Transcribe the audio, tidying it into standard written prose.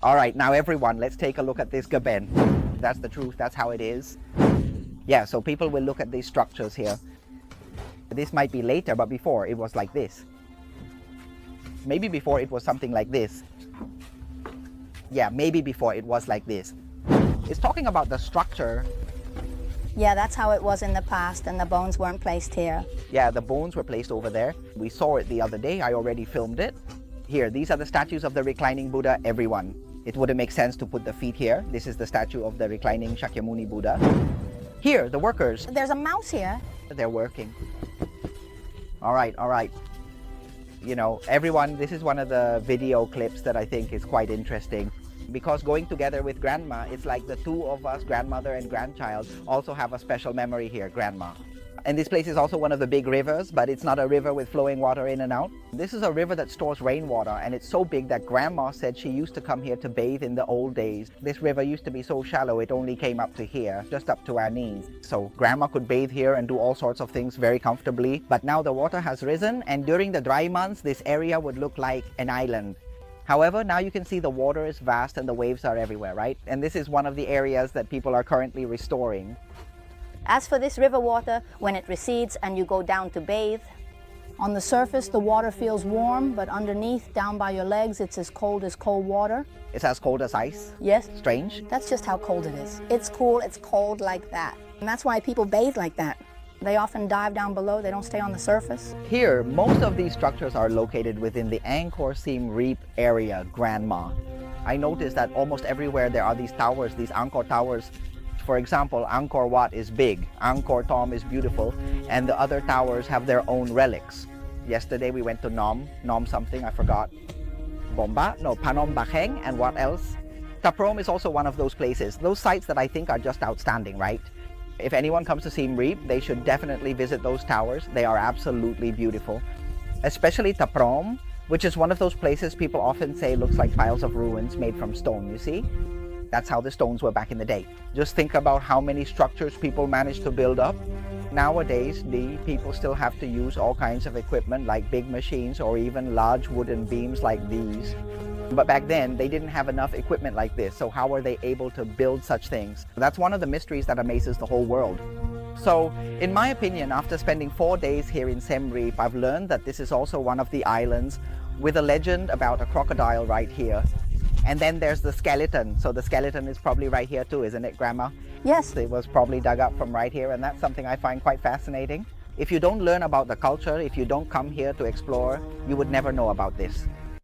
All right, now everyone, let's take a look at this gaben. That's the truth, that's how it is. Yeah, so people will look at these structures here. This might be later, but before it was like this. Maybe before it was something like this. Yeah, maybe before it was like this. It's talking about the structure. Yeah, that's how it was in the past, and the bones weren't placed here. Yeah, the bones were placed over there. We saw it the other day. I already filmed it. Here, these are the statues of the reclining Buddha, everyone. It wouldn't make sense to put the feet here. This is the statue of the reclining Shakyamuni Buddha. Here, the workers. There's a mouse here. They're working. All right, all right. You know, everyone, this is one of the video clips that I think is quite interesting. Because going together with grandma, it's like the two of us, grandmother and grandchild, also have a special memory here, grandma. And this place is also one of the big rivers, but it's not a river with flowing water in and out. This is a river that stores rainwater, and it's so big that grandma said she used to come here to bathe in the old days. This river used to be so shallow, it only came up to here, just up to our knees. So grandma could bathe here and do all sorts of things very comfortably. But now the water has risen, and during the dry months, this area would look like an island. However, now you can see the water is vast and the waves are everywhere, right? And this is one of the areas that people are currently restoring. As for this river water, when it recedes and you go down to bathe, on the surface the water feels warm, but underneath, down by your legs, it's as cold water. It's as cold as ice. Yes. Strange. That's just how cold it is. It's cool, it's cold like that. And that's why people bathe like that. They often dive down below, they don't stay on the surface. Here, most of these structures are located within the Angkor Siem Reap area, Grandma. I noticed that almost everywhere there are these towers, these Angkor towers. For example, Angkor Wat is big, Angkor Thom is beautiful, and the other towers have their own relics. Yesterday we went to Nom something, I forgot. Bomba? No, Panom Bakheng, and what else? Taprom is also one of those places. Those sites that I think are just outstanding, right? If anyone comes to Siem Reap, they should definitely visit those towers. They are absolutely beautiful. Especially Taprom, which is one of those places people often say looks like piles of ruins made from stone, you see? That's how the stones were back in the day. Just think about how many structures people managed to build up. Nowadays, the people still have to use all kinds of equipment like big machines or even large wooden beams like these. But back then, they didn't have enough equipment like this, so how were they able to build such things? That's one of the mysteries that amazes the whole world. So, in my opinion, after spending 4 days here in Siem Reap, I've learned that this is also one of the islands with a legend about a crocodile right here. And then there's the skeleton. So the skeleton is probably right here too, isn't it, Grandma? Yes. It was probably dug up from right here, and that's something I find quite fascinating. If you don't learn about the culture, if you don't come here to explore, you would never know about this.